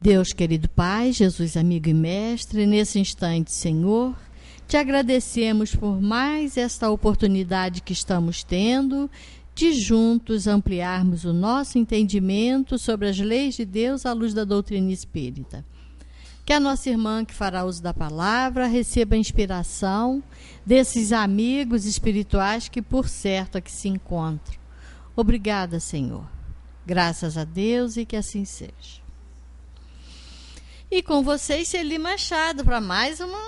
Deus, querido Pai, Jesus, amigo e mestre, nesse instante, Senhor, te agradecemos por mais esta oportunidade que estamos tendo de juntos ampliarmos o nosso entendimento sobre as leis de Deus à luz da doutrina espírita. Que a nossa irmã que fará uso da palavra receba a inspiração desses amigos espirituais que por certo aqui se encontram. Obrigada, Senhor. Graças a Deus e que assim seja. E com vocês, Celi Machado, para mais uma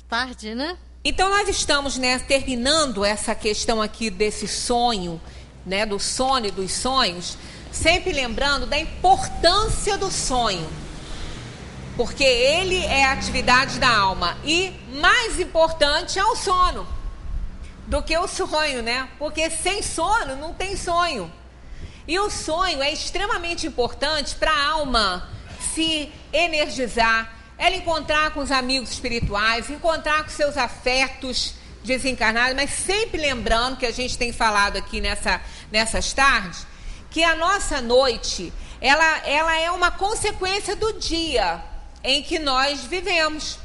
tarde, né? Então nós estamos, terminando essa questão aqui desse sonho, do sono e dos sonhos, sempre lembrando da importância do sonho, porque ele é a atividade da alma e mais importante é o sono do que o sonho, porque sem sono não tem sonho. E o sonho é extremamente importante para a alma se energizar, ela encontrar com os amigos espirituais, encontrar com seus afetos desencarnados, mas sempre lembrando que a gente tem falado aqui nessas tardes, que a nossa noite, ela é uma consequência do dia em que nós vivemos,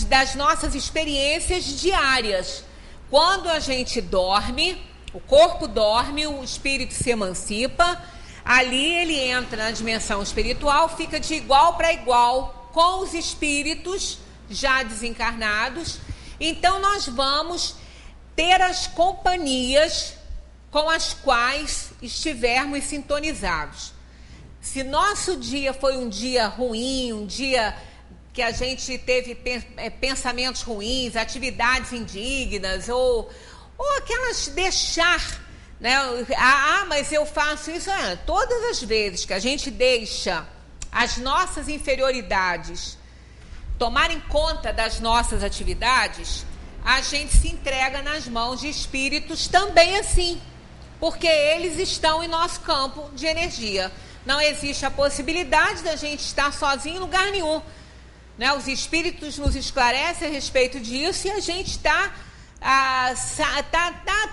das nossas experiências diárias. Quando a gente dorme, o corpo dorme, o espírito se emancipa, ali ele entra na dimensão espiritual, fica de igual para igual com os espíritos já desencarnados. Então nós vamos ter as companhias com as quais estivermos sintonizados. Se nosso dia foi um dia ruim, um dia que a gente teve pensamentos ruins, atividades indignas, ou aquelas deixar, mas eu faço isso. Todas as vezes que a gente deixa as nossas inferioridades tomarem conta das nossas atividades, a gente se entrega nas mãos de espíritos também assim, porque eles estão em nosso campo de energia. Não existe a possibilidade da gente estar sozinho em lugar nenhum. Os espíritos nos esclarecem a respeito disso e a gente está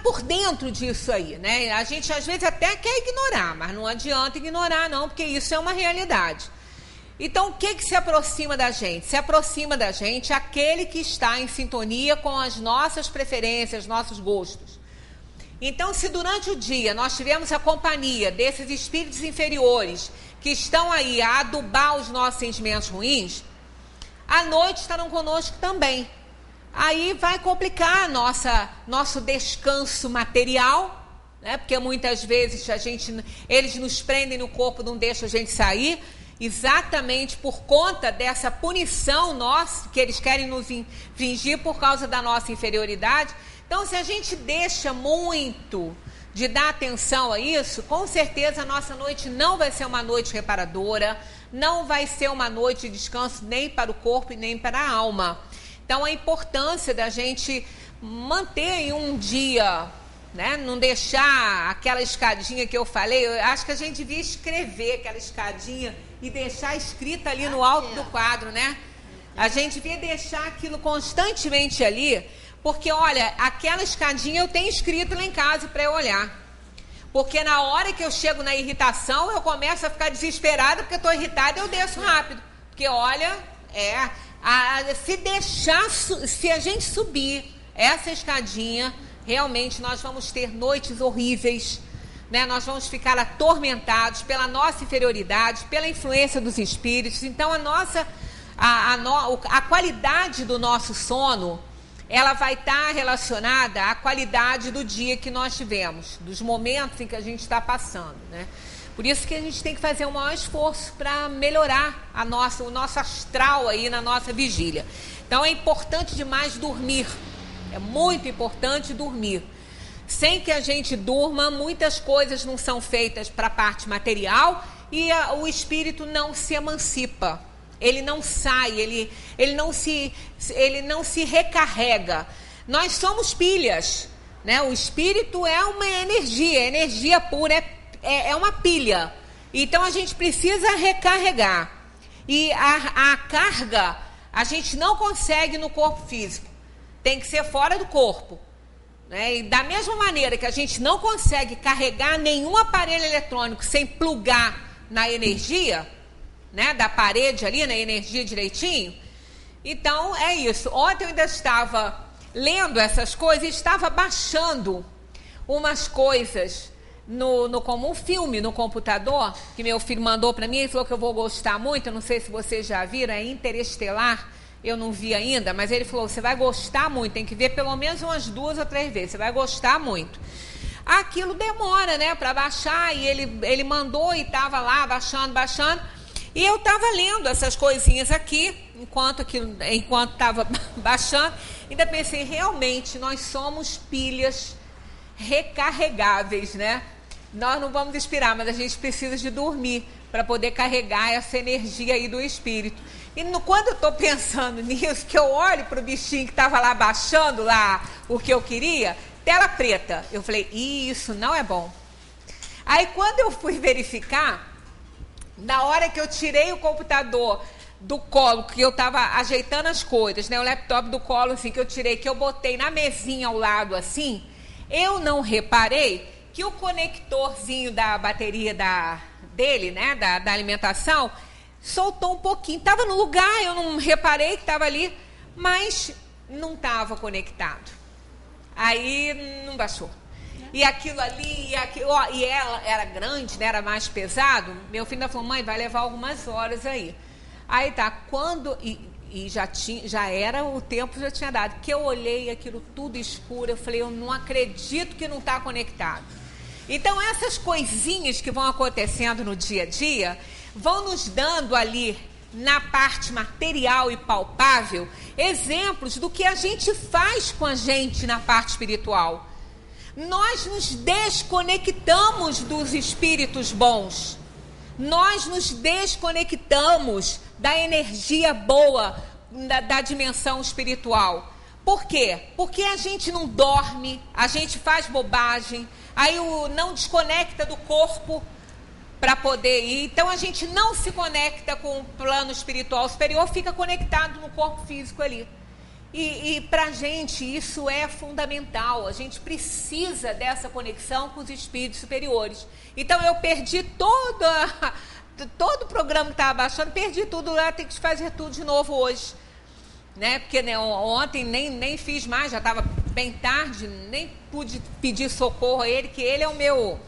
por dentro disso aí, A gente às vezes até quer ignorar, mas não adianta ignorar não, porque isso é uma realidade. Então o que se aproxima da gente? Se aproxima da gente aquele que está em sintonia com as nossas preferências, nossos gostos. Então, se durante o dia nós tivermos a companhia desses espíritos inferiores que estão aí a adubar os nossos sentimentos ruins, à noite estarão conosco também. Aí vai complicar nosso descanso material, porque muitas vezes eles nos prendem no corpo, não deixam a gente sair, exatamente por conta dessa punição nossa, que eles querem nos infligir por causa da nossa inferioridade. Então, se a gente deixa muito de dar atenção a isso, com certeza a nossa noite não vai ser uma noite reparadora, não vai ser uma noite de descanso nem para o corpo e nem para a alma. Então, a importância da gente manter em um dia, não deixar aquela escadinha que eu falei. Eu acho que a gente devia escrever aquela escadinha e deixar escrita ali no alto do quadro, A gente devia deixar aquilo constantemente ali, porque, olha, aquela escadinha eu tenho escrito lá em casa para eu olhar. Porque na hora que eu chego na irritação, eu começo a ficar desesperada, porque estou irritada, eu desço rápido. Porque, olha, se a gente subir essa escadinha, realmente nós vamos ter noites horríveis, Nós vamos ficar atormentados pela nossa inferioridade, pela influência dos espíritos. Então, a qualidade do nosso sono, ela vai estar relacionada à qualidade do dia que nós tivemos, dos momentos em que a gente está passando, Por isso que a gente tem que fazer um maior esforço para melhorar o nosso astral aí na nossa vigília. Então é importante demais dormir, é muito importante dormir. Sem que a gente durma, muitas coisas não são feitas para a parte material e o espírito não se emancipa. Ele não sai, ele não se recarrega. Nós somos pilhas, O espírito é uma energia pura, é uma pilha. Então a gente precisa recarregar. E a carga a gente não consegue no corpo físico. Tem que ser fora do corpo. E da mesma maneira que a gente não consegue carregar nenhum aparelho eletrônico sem plugar na energia, né, da parede ali, na energia direitinho. Então, é isso. Ontem eu ainda estava lendo essas coisas e estava baixando umas coisas como um filme no computador, que meu filho mandou para mim. Ele falou que eu vou gostar muito. Eu não sei se vocês já viram, é Interestelar. Eu não vi ainda, mas ele falou, você vai gostar muito, tem que ver pelo menos umas 2 ou 3 vezes, você vai gostar muito. Aquilo demora, né, para baixar, e ele mandou e estava lá baixando, e eu estava lendo essas coisinhas aqui, enquanto estava baixando, ainda pensei, realmente, nós somos pilhas recarregáveis, né? Nós não vamos expirar, mas a gente precisa de dormir para poder carregar essa energia aí do espírito. E quando eu estou pensando nisso, que eu olho para o bichinho que estava lá baixando lá o que eu queria, tela preta. Eu falei, isso não é bom. Aí quando eu fui verificar, na hora que eu tirei o computador do colo, que eu estava ajeitando as coisas, né, o laptop do colo assim, que eu tirei, que eu botei na mesinha ao lado assim, eu não reparei que o conectorzinho da bateria dele, né, da alimentação, soltou um pouquinho. Estava no lugar, eu não reparei que estava ali, mas não estava conectado. Aí não baixou. E aquilo ali, e ela era grande, né, era mais pesado. Meu filho ainda falou, mãe, vai levar algumas horas aí. Aí tá, quando... E já era, o tempo já tinha dado. Que eu olhei aquilo tudo escuro, eu falei, eu não acredito que não está conectado. Então, essas coisinhas que vão acontecendo no dia a dia, vão nos dando ali, na parte material e palpável, exemplos do que a gente faz com a gente na parte espiritual. Nós nos desconectamos dos espíritos bons. Nós nos desconectamos da energia boa da dimensão espiritual. Por quê? Porque a gente não dorme, a gente faz bobagem, aí não desconecta do corpo para poder ir. Então a gente não se conecta com o plano espiritual superior, fica conectado no corpo físico ali. E para a gente isso é fundamental, a gente precisa dessa conexão com os espíritos superiores. Então eu perdi todo o programa que estava baixando, perdi tudo lá, tenho que fazer tudo de novo hoje. Né? Porque né, ontem nem fiz mais, já estava bem tarde, nem pude pedir socorro a ele, que ele é o meu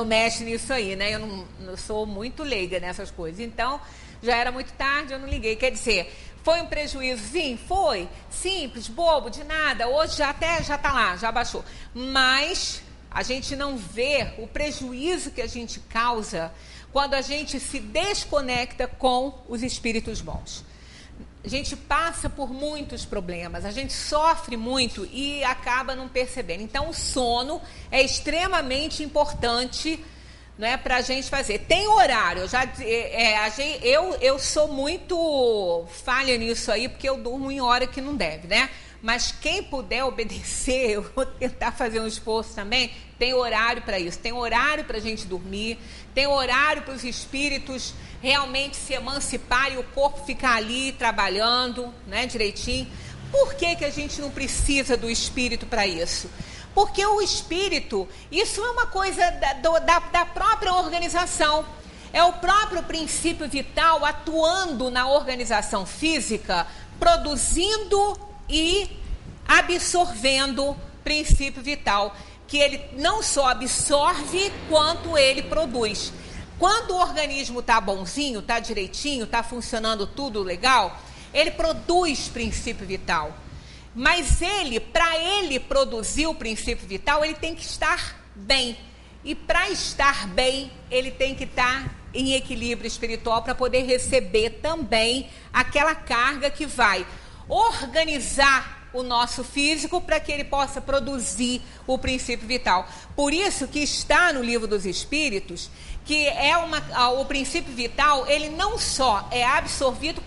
mestre nisso aí, né? Eu sou muito leiga nessas coisas. Então, já era muito tarde, eu não liguei. Quer dizer, foi um prejuízo? Sim, foi. Simples, bobo, de nada. Hoje já está lá, já baixou. Mas a gente não vê o prejuízo que a gente causa quando a gente se desconecta com os espíritos bons. A gente passa por muitos problemas, a gente sofre muito e acaba não percebendo. Então, o sono é extremamente importante, né, para a gente fazer. Tem horário, eu sou muito falha nisso aí, porque eu durmo em hora que não deve, né? Mas quem puder obedecer, eu vou tentar fazer um esforço também, tem horário para isso. Tem horário para a gente dormir, tem horário para os espíritos realmente se emanciparem e o corpo ficar ali trabalhando, né, direitinho. Por que a gente não precisa do espírito para isso? Porque o espírito, isso é uma coisa da própria organização. É o próprio princípio vital atuando na organização física, produzindo e absorvendo princípio vital, que ele não só absorve, quanto ele produz. Quando o organismo está bonzinho, está direitinho, está funcionando tudo legal, ele produz princípio vital. Mas para ele produzir o princípio vital, ele tem que estar bem. E para estar bem, ele tem que estar em equilíbrio espiritual para poder receber também aquela carga que vai organizar o nosso físico para que ele possa produzir o princípio vital. Por isso que está no Livro dos Espíritos que o princípio vital, ele não só é absorvido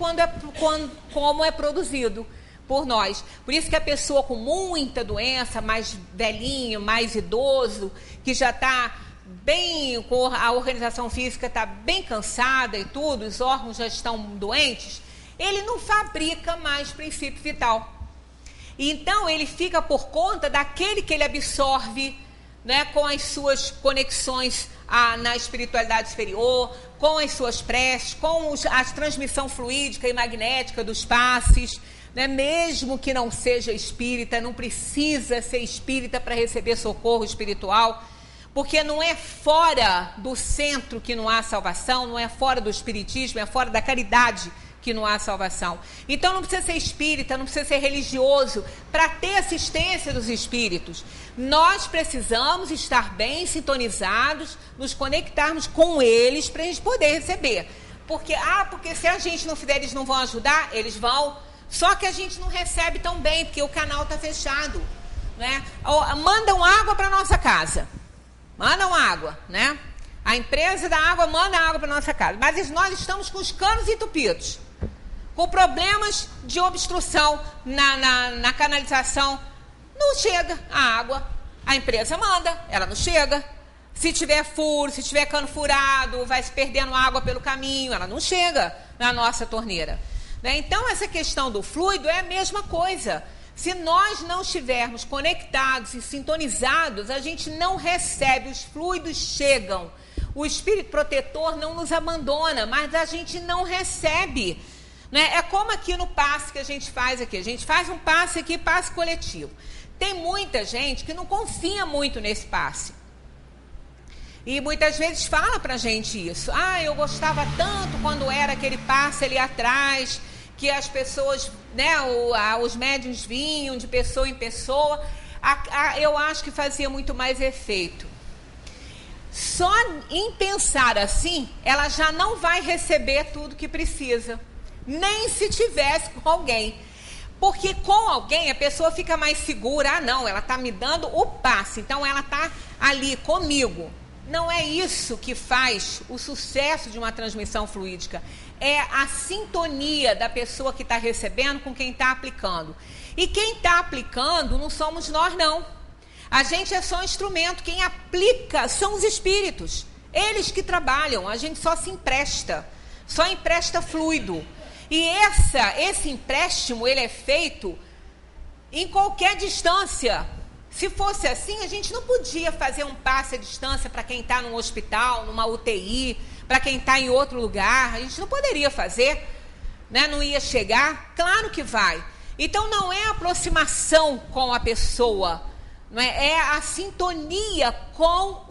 como é produzido por nós. Por isso que a pessoa com muita doença, mais velhinho, mais idoso, que já está bem, a organização física está bem cansada e tudo, os órgãos já estão doentes, ele não fabrica mais princípio vital. Então, ele fica por conta daquele que ele absorve né, com as suas conexões na espiritualidade superior, com as suas preces, com a transmissão fluídica e magnética dos passes, né, mesmo que não seja espírita, não precisa ser espírita para receber socorro espiritual, porque não é fora do centro que não há salvação, não é fora do espiritismo, é fora da caridade que não há salvação. Então não precisa ser espírita, não precisa ser religioso para ter assistência dos espíritos. Nós precisamos estar bem sintonizados, nos conectarmos com eles para a gente poder receber. Porque se a gente não fizer, eles não vão ajudar? Eles vão. Só que a gente não recebe tão bem, porque o canal está fechado, né? Mandam água para nossa casa. Mandam água, né? A empresa da água manda água para nossa casa. Mas nós estamos com os canos entupidos, com problemas de obstrução na canalização. Não chega a água. A empresa manda, ela não chega. Se tiver furo, se tiver cano furado, vai se perdendo água pelo caminho, ela não chega na nossa torneira, né? Então, essa questão do fluido é a mesma coisa. Se nós não estivermos conectados e sintonizados, a gente não recebe, os fluidos chegam. O espírito protetor não nos abandona, mas a gente não recebe, né? É como aqui no passe que a gente faz aqui. A gente faz um passe aqui, passe coletivo. Tem muita gente que não confia muito nesse passe. E muitas vezes fala pra gente isso. Eu gostava tanto quando era aquele passe ali atrás, que as pessoas, né, os médiuns vinham de pessoa em pessoa. Eu acho que fazia muito mais efeito. Só em pensar assim, ela já não vai receber tudo que precisa. Nem se tivesse com alguém. Porque com alguém a pessoa fica mais segura. Não, ela está me dando o passe, então ela está ali comigo. Não é isso que faz o sucesso de uma transmissão fluídica. É a sintonia da pessoa que está recebendo com quem está aplicando. E quem está aplicando não somos nós, não. A gente é só um instrumento. Quem aplica são os espíritos. Eles que trabalham. A gente só se empresta. Só empresta fluido. E esse empréstimo, ele é feito em qualquer distância. Se fosse assim, a gente não podia fazer um passe à distância para quem está num hospital, numa UTI, para quem está em outro lugar. A gente não poderia fazer, né? Não ia chegar. Claro que vai. Então, não é a aproximação com a pessoa, não é? É a sintonia com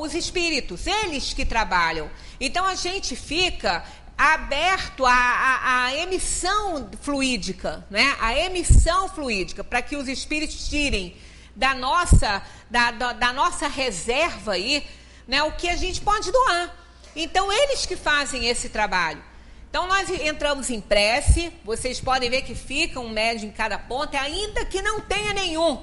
os espíritos, eles que trabalham. Então, a gente fica aberto à emissão fluídica, né? A emissão fluídica, para que os espíritos tirem da nossa reserva aí, né, o que a gente pode doar. Então, eles que fazem esse trabalho. Então, nós entramos em prece, vocês podem ver que fica um médium em cada ponta, ainda que não tenha nenhum.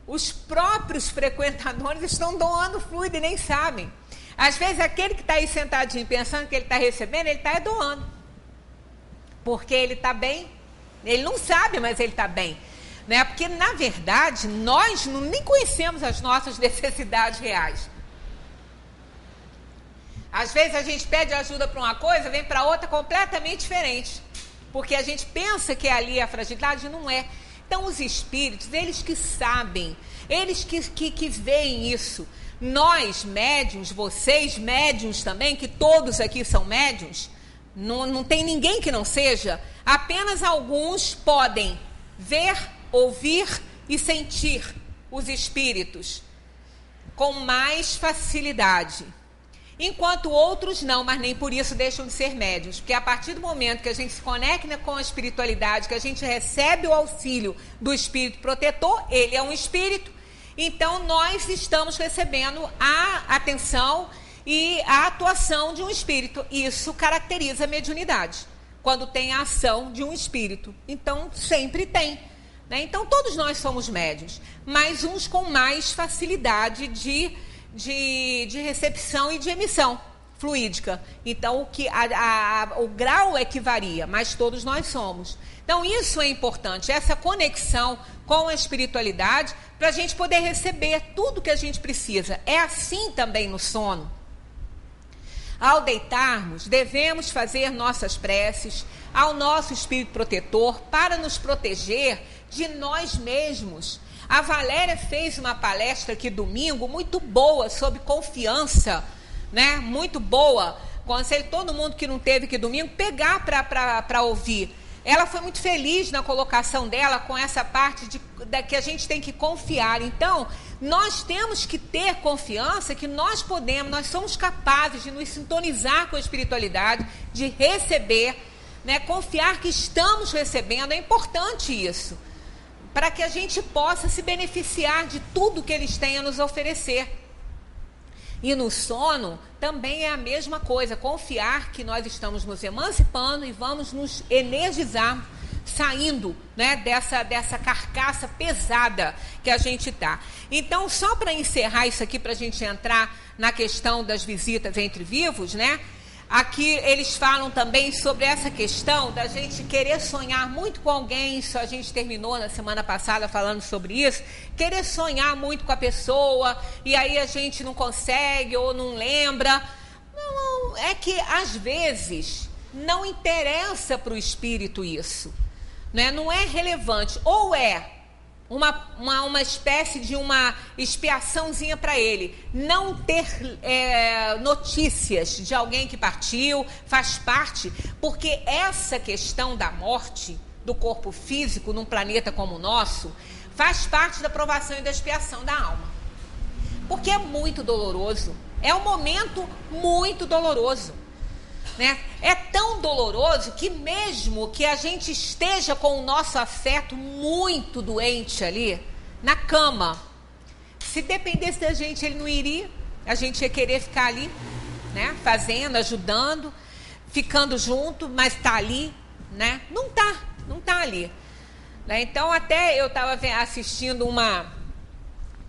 Os próprios frequentadores estão doando fluido e nem sabem. Às vezes, aquele que está aí sentadinho pensando que ele está recebendo, ele está doando. Porque ele está bem. Ele não sabe, mas ele está bem. Né? Porque, na verdade, nós nem conhecemos as nossas necessidades reais. Às vezes, a gente pede ajuda para uma coisa, vem para outra completamente diferente. Porque a gente pensa que ali a fragilidade não é. Então, os espíritos, eles que sabem, eles que veem isso. Nós, médiuns, vocês, médiuns também, que todos aqui são médiuns, não tem ninguém que não seja, apenas alguns podem ver, ouvir e sentir os espíritos com mais facilidade. Enquanto outros não, mas nem por isso deixam de ser médiuns. Porque a partir do momento que a gente se conecta com a espiritualidade, que a gente recebe o auxílio do espírito protetor, ele é um espírito. Então, nós estamos recebendo a atenção e a atuação de um espírito. Isso caracteriza a mediunidade, quando tem a ação de um espírito. Então, sempre tem, né? Então, todos nós somos médiuns, mas uns com mais facilidade de recepção e de emissão fluídica. Então, o grau é que varia, mas todos nós somos. Então, isso é importante, essa conexão com a espiritualidade, para a gente poder receber tudo que a gente precisa. É assim também no sono. Ao deitarmos, devemos fazer nossas preces ao nosso espírito protetor para nos proteger de nós mesmos. A Valéria fez uma palestra aqui domingo muito boa sobre confiança, né? Muito boa. Aconselho todo mundo que não teve aqui domingo pegar para ouvir. Ela foi muito feliz na colocação dela com essa parte que a gente tem que confiar. Então, nós temos que ter confiança que nós somos capazes de nos sintonizar com a espiritualidade, de receber, né? Confiar que estamos recebendo. É importante isso, para que a gente possa se beneficiar de tudo que eles têm a nos oferecer. E no sono também é a mesma coisa, confiar que nós estamos nos emancipando e vamos nos energizar, saindo, né, dessa carcaça pesada que a gente está. Então, só para encerrar isso aqui, para a gente entrar na questão das visitas entre vivos, né? Aqui eles falam também sobre essa questão da gente querer sonhar muito com alguém. Isso a gente terminou na semana passada falando sobre isso. Querer sonhar muito com a pessoa e aí a gente não consegue ou não lembra. Não, é que às vezes não interessa para o espírito isso, né? Não é relevante. Ou é uma espécie de uma expiaçãozinha para ele. Não ter notícias de alguém que partiu faz parte, porque essa questão da morte do corpo físico num planeta como o nosso faz parte da provação e da expiação da alma. Porque é muito doloroso. É um momento muito doloroso, né? É tão doloroso que mesmo que a gente esteja com o nosso afeto muito doente ali, na cama, se dependesse da gente, ele não iria. A gente ia querer ficar ali, né? Fazendo, ajudando, ficando junto, mas está ali, né? Não tá ali, né? Então, até eu estava assistindo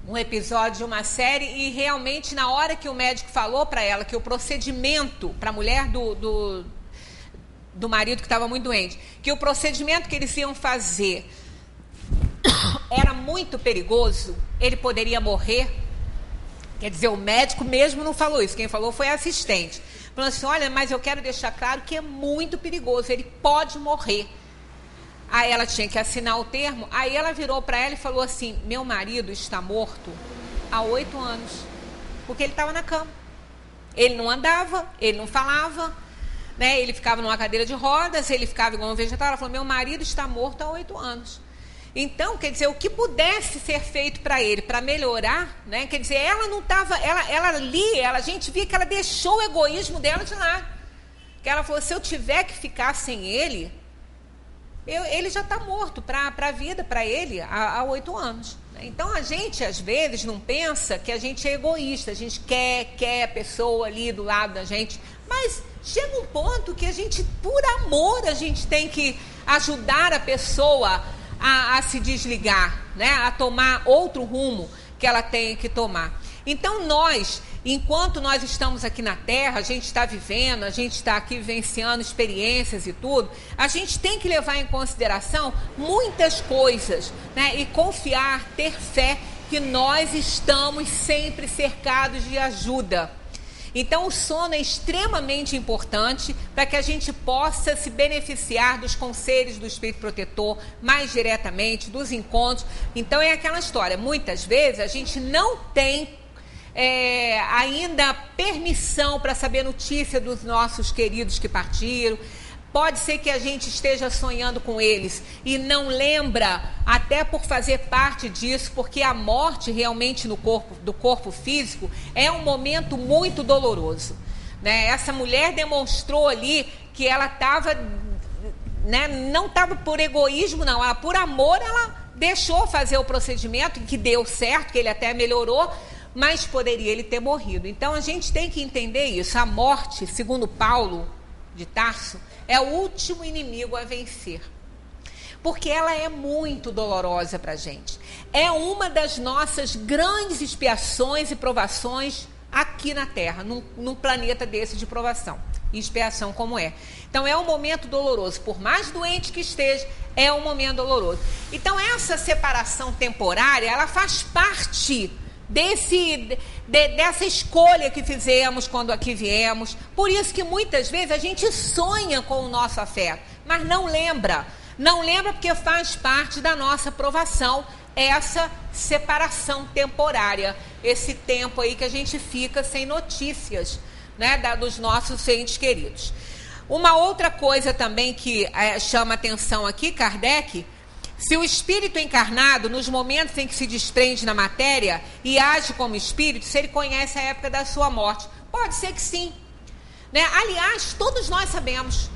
um episódio de uma série e realmente na hora que o médico falou para ela que o procedimento, para a mulher do marido que estava muito doente, que o procedimento que eles iam fazer era muito perigoso, ele poderia morrer. Quer dizer, o médico mesmo não falou isso, quem falou foi a assistente. Falando assim, olha, mas eu quero deixar claro que é muito perigoso, ele pode morrer. Aí ela tinha que assinar o termo. Aí ela virou para ela e falou assim, meu marido está morto há 8 anos, porque ele estava na cama. Ele não andava, ele não falava, né? Ele ficava numa cadeira de rodas, ele ficava igual um vegetal. Ela falou, meu marido está morto há 8 anos. Então, quer dizer, o que pudesse ser feito para ele, para melhorar, né? Quer dizer, ela não estava, a gente via que ela deixou o egoísmo dela de lado. Que ela falou, se eu tiver que ficar sem ele, ele já está morto para a vida, para ele, há 8 anos. Então, a gente, às vezes, não pensa que a gente é egoísta, a gente quer a pessoa ali do lado da gente, mas chega um ponto que a gente, por amor, a gente tem que ajudar a pessoa a se desligar, né? A tomar outro rumo que ela tem que tomar. Então, enquanto nós estamos aqui na Terra, a gente está vivendo, a gente está aqui vivenciando experiências e tudo, a gente tem que levar em consideração muitas coisas, né? E confiar, ter fé que nós estamos sempre cercados de ajuda. Então, o sono é extremamente importante para que a gente possa se beneficiar dos conselhos do Espírito Protetor mais diretamente, dos encontros. Então, é aquela história, muitas vezes a gente não tem ainda permissão para saber notícia dos nossos queridos que partiram. Pode ser que a gente esteja sonhando com eles e não lembra, até por fazer parte disso, porque a morte realmente do corpo físico é um momento muito doloroso, né? Essa mulher demonstrou ali que ela estava, né, não estava por egoísmo, não, ela, por amor, ela deixou fazer o procedimento, que deu certo, que ele até melhorou, mas poderia ele ter morrido. Então, a gente tem que entender isso. A morte, segundo Paulo de Tarso, é o último inimigo a vencer, porque ela é muito dolorosa para a gente. É uma das nossas grandes expiações e provações aqui na Terra, num planeta desse de provação e expiação como é. Então, é um momento doloroso. Por mais doente que esteja, é um momento doloroso. Então, essa separação temporária, ela faz parte dessa escolha que fizemos quando aqui viemos. Por isso que muitas vezes a gente sonha com o nosso afeto, mas não lembra porque faz parte da nossa provação essa separação temporária, esse tempo aí que a gente fica sem notícias, né, dos nossos entes queridos. Uma outra coisa também que chama atenção aqui, Kardec, se o espírito encarnado, nos momentos em que se desprende na matéria e age como espírito, se ele conhece a época da sua morte. Pode ser que sim, né? Aliás, todos nós sabemos,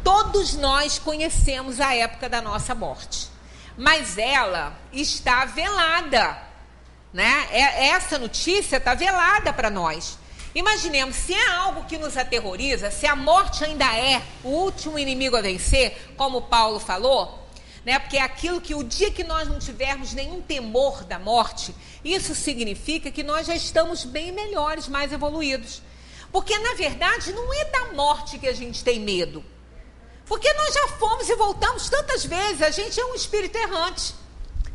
todos nós conhecemos a época da nossa morte, mas ela está velada, né? Essa notícia está velada para nós. Imaginemos, se é algo que nos aterroriza, se a morte ainda é o último inimigo a vencer, como Paulo falou, né? Porque é aquilo que o dia que nós não tivermos nenhum temor da morte, isso significa que nós já estamos bem melhores, mais evoluídos. Porque, na verdade, não é da morte que a gente tem medo. Porque nós já fomos e voltamos tantas vezes, a gente é um espírito errante,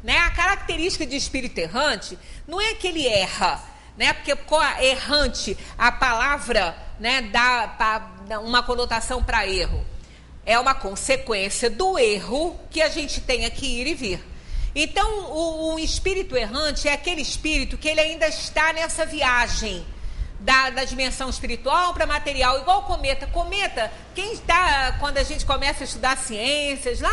né? A característica de espírito errante não é que ele erra, né? Porque errante, a palavra, né, dá uma conotação para erro. É uma consequência do erro que a gente tenha que ir e vir. Então, o espírito errante é aquele espírito que ele ainda está nessa viagem da dimensão espiritual para material, igual o cometa. Cometa, quem está, quando a gente começa a estudar ciências, lá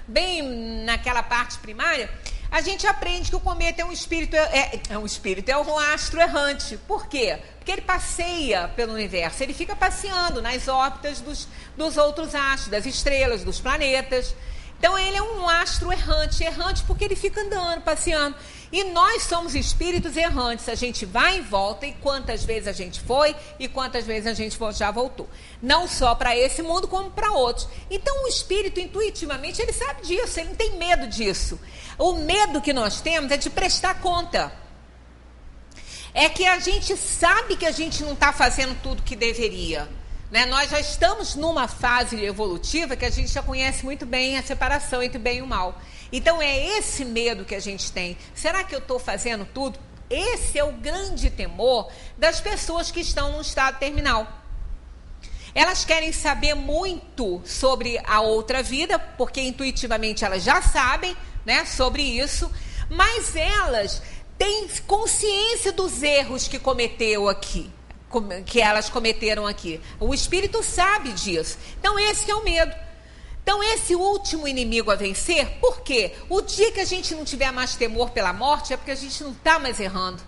bem naquela parte primária, a gente aprende que o cometa é um espírito, é um astro errante. Por quê? Porque ele passeia pelo universo, ele fica passeando nas órbitas dos outros astros, das estrelas, dos planetas. Então ele é um astro errante, errante porque ele fica andando, passeando. E nós somos espíritos errantes, a gente vai e volta, e quantas vezes a gente foi, e quantas vezes a gente já voltou. Não só para esse mundo, como para outros. Então o espírito, intuitivamente, ele sabe disso, ele não tem medo disso. O medo que nós temos é de prestar conta. É que a gente sabe que a gente não está fazendo tudo que deveria, né? Nós já estamos numa fase evolutiva que a gente já conhece muito bem a separação entre o bem e o mal. Então é esse medo que a gente tem. Será que eu estou fazendo tudo? Esse é o grande temor das pessoas que estão num estado terminal. Elas querem saber muito sobre a outra vida, porque intuitivamente elas já sabem, né, sobre isso, mas elas têm consciência dos erros que elas cometeram aqui. O espírito sabe disso. Então esse é o medo. Então esse último inimigo a vencer, por quê? O dia que a gente não tiver mais temor pela morte é porque a gente não está mais errando.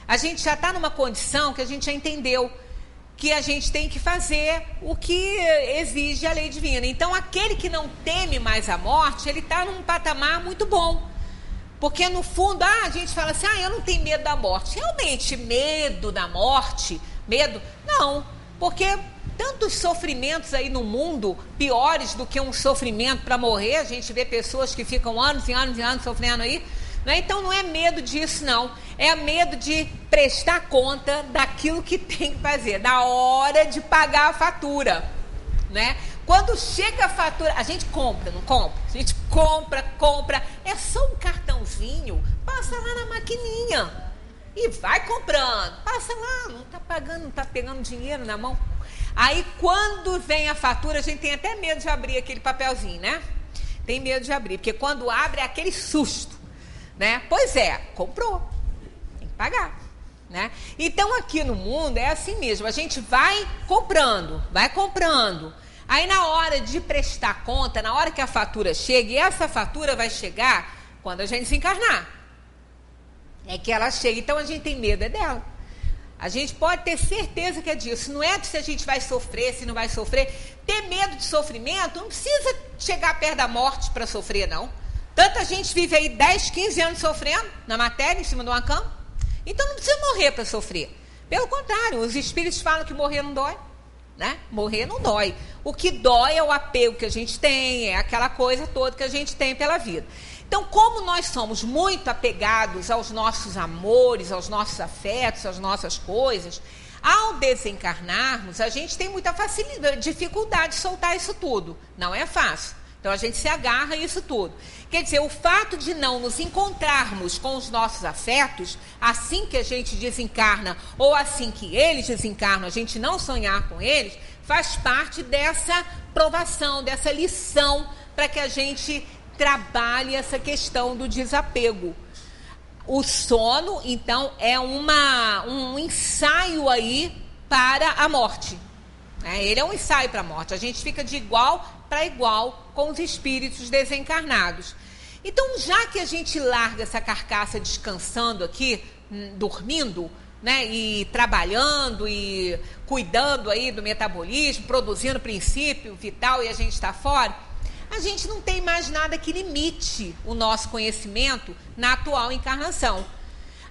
A gente já está numa condição que a gente já entendeu que a gente tem que fazer o que exige a lei divina. Então aquele que não teme mais a morte, ele está num patamar muito bom. Porque no fundo, a gente fala assim, eu não tenho medo da morte. Realmente, medo da morte, medo? Não, porque tantos sofrimentos aí no mundo, piores do que um sofrimento para morrer, a gente vê pessoas que ficam anos e anos e anos sofrendo aí, né? Então não é medo disso não, é medo de prestar conta daquilo que tem que fazer, da hora de pagar a fatura, né? Quando chega a fatura, a gente compra, não compra? A gente compra, é só um cartãozinho, passa lá na maquininha e vai comprando, passa lá, não está pagando, não está pegando dinheiro na mão. Aí quando vem a fatura, a gente tem até medo de abrir aquele papelzinho, né? Tem medo de abrir, porque quando abre é aquele susto, né? Pois é, comprou, tem que pagar, né? Então aqui no mundo é assim mesmo, a gente vai comprando. Aí na hora de prestar conta, na hora que a fatura chega, e essa fatura vai chegar quando a gente se encarnar. É que ela chega, então a gente tem medo dela. A gente pode ter certeza que é disso. Não é se a gente vai sofrer, se não vai sofrer. Ter medo de sofrimento, não precisa chegar perto da morte para sofrer, não. Tanta gente vive aí 10, 15 anos sofrendo na matéria, em cima de uma cama. Então não precisa morrer para sofrer. Pelo contrário, os espíritos falam que morrer não dói, né? Morrer não dói. O que dói é o apego que a gente tem, é aquela coisa toda que a gente tem pela vida. Então, como nós somos muito apegados aos nossos amores, aos nossos afetos, às nossas coisas, ao desencarnarmos, a gente tem muita facilidade, dificuldade de soltar isso tudo. Não é fácil. Então, a gente se agarra a isso tudo. Quer dizer, o fato de não nos encontrarmos com os nossos afetos, assim que a gente desencarna, ou assim que eles desencarnam, a gente não sonhar com eles, faz parte dessa provação, dessa lição, para que a gente trabalhe essa questão do desapego. O sono, então, é um ensaio aí para a morte. Ele é um ensaio para a morte. A gente fica de igual para igual com os espíritos desencarnados. Então, já que a gente larga essa carcaça descansando aqui, dormindo, né, e trabalhando e cuidando aí do metabolismo, produzindo princípio vital, e a gente está fora, a gente não tem mais nada que limite o nosso conhecimento na atual encarnação.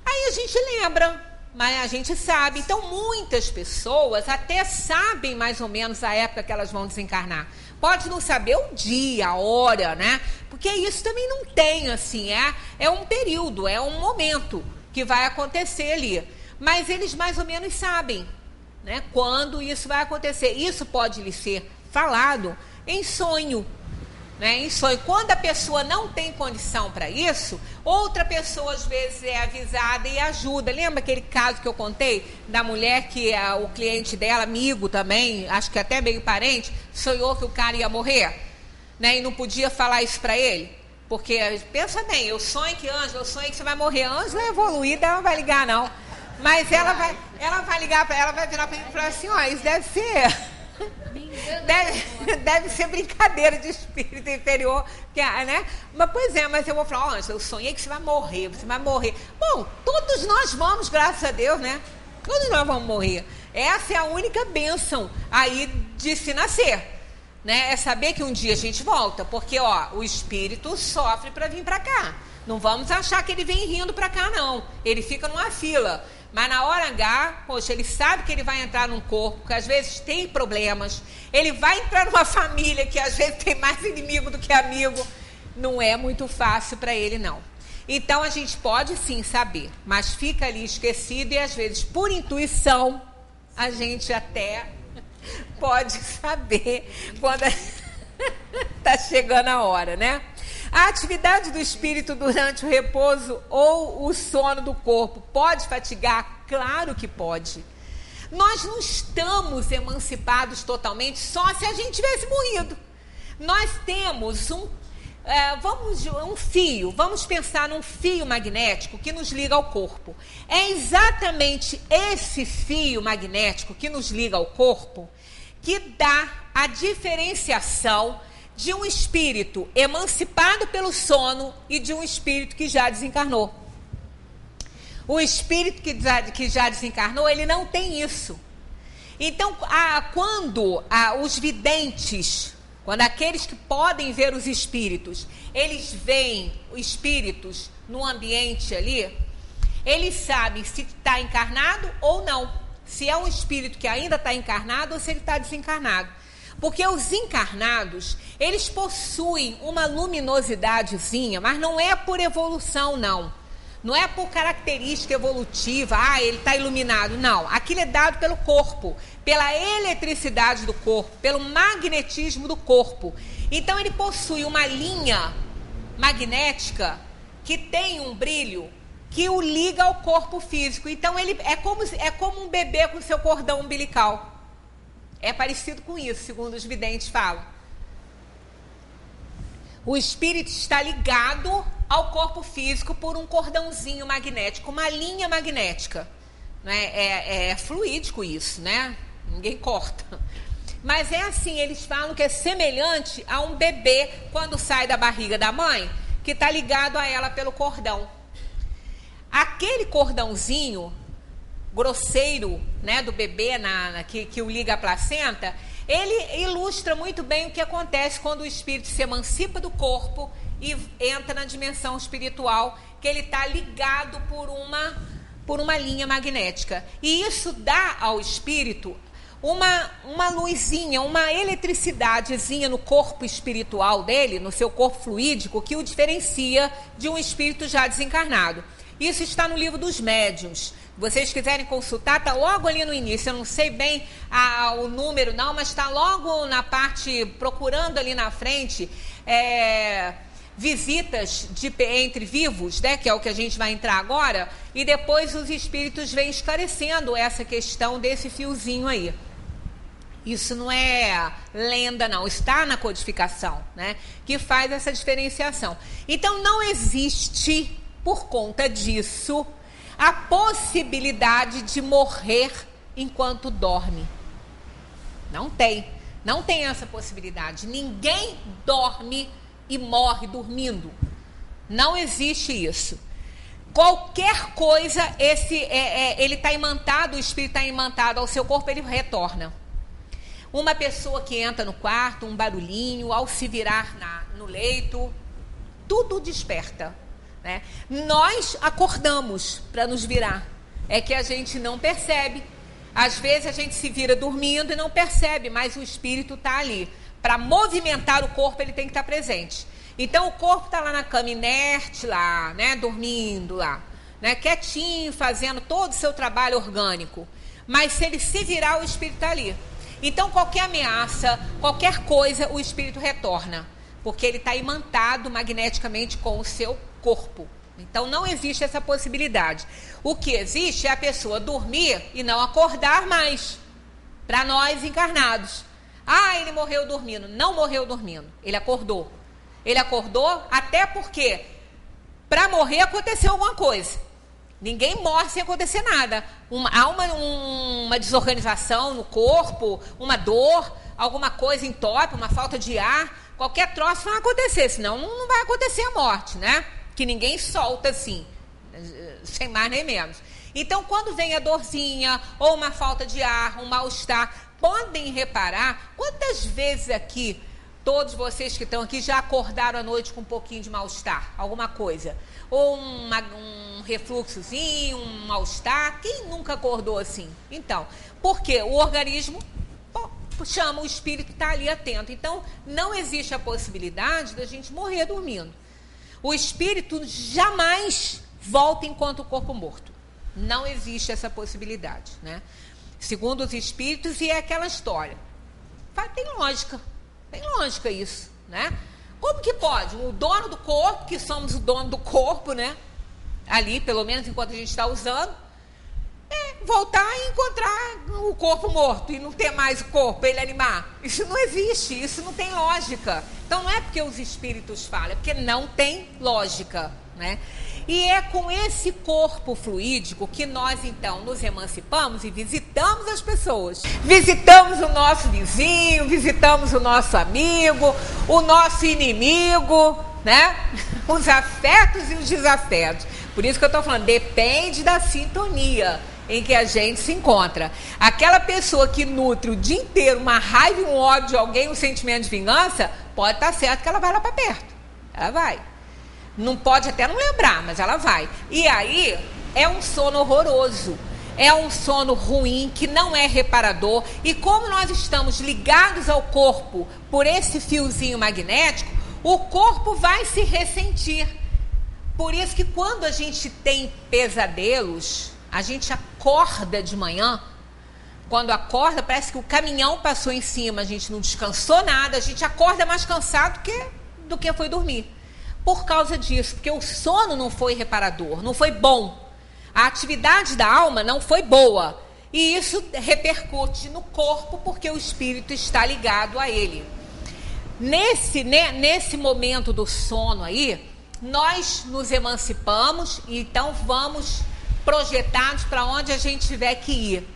Aí a gente lembra, mas a gente sabe. Então, muitas pessoas até sabem mais ou menos a época que elas vão desencarnar. Pode não saber o dia, a hora, né? Porque isso também não tem, assim, é um período, é um momento que vai acontecer ali. Mas eles mais ou menos sabem, né, quando isso vai acontecer. Isso pode lhe ser falado em sonho. Em sonho. Quando a pessoa não tem condição para isso, outra pessoa às vezes é avisada e ajuda. Lembra aquele caso que eu contei da mulher que o cliente dela, amigo também, acho que até meio parente, sonhou que o cara ia morrer, né? E não podia falar isso para ele? Porque, pensa bem, eu sonho que você vai morrer. Ângela é evoluída, ela não vai ligar não. Mas ela vai ligar para ela, vai virar para mim e falar assim, isso deve ser... Deve ser brincadeira de espírito inferior, né? Mas eu vou falar, Ângela, eu sonhei que você vai morrer. Bom, todos nós vamos, graças a Deus, né? Todos nós vamos morrer. Essa é a única bênção aí de se nascer, né? É saber que um dia a gente volta, porque, o espírito sofre para vir para cá. Não vamos achar que ele vem rindo para cá, não. Ele fica numa fila. Mas na hora H, ele sabe que ele vai entrar num corpo que às vezes tem problemas. Ele vai entrar numa família que às vezes tem mais inimigo do que amigo. Não é muito fácil para ele, não. Então a gente pode sim saber, mas fica ali esquecido e às vezes por intuição a gente até pode saber quando está chegando a hora, né? A atividade do espírito durante o repouso ou o sono do corpo pode fatigar? Claro que pode. Nós não estamos emancipados totalmente só se a gente tivesse morrido. Nós temos um fio, vamos pensar num fio magnético que nos liga ao corpo. É exatamente esse fio magnético que nos liga ao corpo que dá a diferenciação de um espírito emancipado pelo sono e de um espírito que já desencarnou. O espírito que já desencarnou, ele não tem isso. Então, quando os videntes, quando aqueles que podem ver os espíritos, eles veem os espíritos no ambiente ali, eles sabem se está encarnado ou não. Se é um espírito que ainda está encarnado ou se ele está desencarnado. Porque os encarnados, eles possuem uma luminosidadezinha, mas não é por evolução, não. Não é por característica evolutiva, ele está iluminado. Não, aquilo é dado pelo corpo, pela eletricidade do corpo, pelo magnetismo do corpo. Então, ele possui uma linha magnética que tem um brilho que o liga ao corpo físico. Então, ele é como um bebê com seu cordão umbilical. É parecido com isso, segundo os videntes falam. O espírito está ligado ao corpo físico por um cordãozinho magnético, uma linha magnética. Né? É fluídico isso, né? Ninguém corta. Mas é assim, eles falam que é semelhante a um bebê quando sai da barriga da mãe, que está ligado a ela pelo cordão. Aquele cordãozinho grosseiro, né, do bebê que o liga à placenta, ele ilustra muito bem o que acontece quando o espírito se emancipa do corpo e entra na dimensão espiritual, que ele está ligado por uma linha magnética. E isso dá ao espírito uma luzinha, uma eletricidadezinha no corpo espiritual dele, no seu corpo fluídico, que o diferencia de um espírito já desencarnado. Isso está no livro dos médiuns. Vocês quiserem consultar, está logo ali no início. Eu não sei bem o número não, mas está logo na parte, procurando ali na frente, visitas entre vivos, né, que é o que a gente vai entrar agora, e depois os espíritos vêm esclarecendo essa questão desse fiozinho aí. Isso não é lenda, não. Está na codificação, né? Que faz essa diferenciação. Então, não existe, por conta disso, a possibilidade de morrer enquanto dorme. Não tem. Não tem essa possibilidade. Ninguém dorme e morre dormindo. Não existe isso. Qualquer coisa, ele está imantado, o espírito está imantado ao seu corpo, ele retorna. Uma pessoa que entra no quarto, um barulhinho, ao se virar no leito, tudo desperta, né? Nós acordamos para nos virar. É que a gente não percebe. Às vezes a gente se vira dormindo e não percebe, mas o espírito está ali. Para movimentar o corpo, ele tem que estar presente. Então o corpo está lá na cama inerte, lá, né? Dormindo lá, né? Quietinho, fazendo todo o seu trabalho orgânico. Mas se ele se virar, o espírito está ali. Então, qualquer ameaça, qualquer coisa, o espírito retorna, porque ele está imantado magneticamente com o seu corpo. Então, não existe essa possibilidade. O que existe é a pessoa dormir e não acordar mais, para nós encarnados. Ah, ele morreu dormindo. Não morreu dormindo, ele acordou. Ele acordou até porque, para morrer, aconteceu alguma coisa. Ninguém morre sem acontecer nada. Há uma desorganização no corpo, uma dor, alguma coisa entope, uma falta de ar. Qualquer troço vai acontecer, senão não vai acontecer a morte, né? Que ninguém solta assim, sem mais nem menos. Então, quando vem a dorzinha, ou uma falta de ar, um mal-estar, podem reparar quantas vezes aqui, todos vocês que estão aqui já acordaram à noite com um pouquinho de mal-estar, alguma coisa. Ou um refluxozinho, um mal-estar. Quem nunca acordou assim? Então, porque o organismo chama, o espírito está ali atento. Então, não existe a possibilidade da gente morrer dormindo. O espírito jamais volta enquanto o corpo morto. Não existe essa possibilidade, né? Segundo os espíritos, e é aquela história. Tem lógica isso, né? Como que pode? O dono do corpo, que somos o dono do corpo, né? Ali, pelo menos enquanto a gente está usando, voltar e encontrar o corpo morto e não ter mais o corpo, ele animar. Isso não existe, isso não tem lógica. Então não é porque os espíritos falam, é porque não tem lógica, né? E é com esse corpo fluídico que nós, então, nos emancipamos e visitamos as pessoas. Visitamos o nosso vizinho, visitamos o nosso amigo, o nosso inimigo, né? Os afetos e os desafetos. Por isso que eu estou falando, depende da sintonia em que a gente se encontra. Aquela pessoa que nutre o dia inteiro uma raiva, um ódio de alguém, um sentimento de vingança, pode estar certo que ela vai lá para perto. Ela vai. Não pode até não lembrar, mas ela vai. E aí é um sono horroroso. É um sono ruim, que não é reparador. E como nós estamos ligados ao corpo por esse fiozinho magnético, o corpo vai se ressentir. Por isso que quando a gente tem pesadelos, a gente acorda de manhã. Quando acorda, parece que o caminhão passou em cima, a gente não descansou nada, a gente acorda mais cansado do que foi dormir. Por causa disso, porque o sono não foi reparador, não foi bom. A atividade da alma não foi boa. E isso repercute no corpo, porque o espírito está ligado a ele. Nesse momento do sono aí, nós nos emancipamos e então vamos projetados para onde a gente tiver que ir.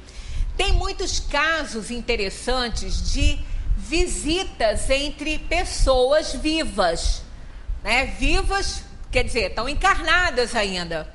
Tem muitos casos interessantes de visitas entre pessoas vivas, né? Vivas, quer dizer, estão encarnadas ainda.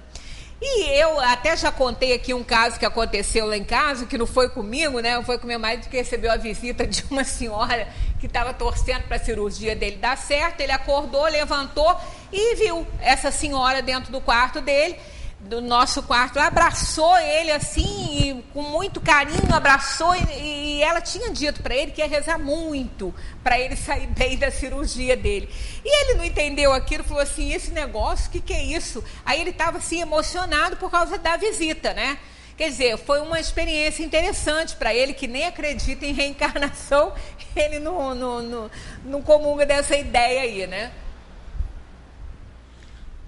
E eu até já contei aqui um caso que aconteceu lá em casa, que não foi comigo, né? Foi com meu marido, que recebeu a visita de uma senhora que estava torcendo para a cirurgia dele dar certo. Ele acordou, levantou e viu essa senhora dentro do quarto dele, do nosso quarto, abraçou ele assim, com muito carinho, abraçou, e ela tinha dito para ele que ia rezar muito para ele sair bem da cirurgia dele. E ele não entendeu aquilo, falou assim, esse negócio, o que é isso? Aí ele estava assim emocionado por causa da visita, né? Quer dizer, foi uma experiência interessante para ele, que nem acredita em reencarnação, ele não comunga dessa ideia aí, né?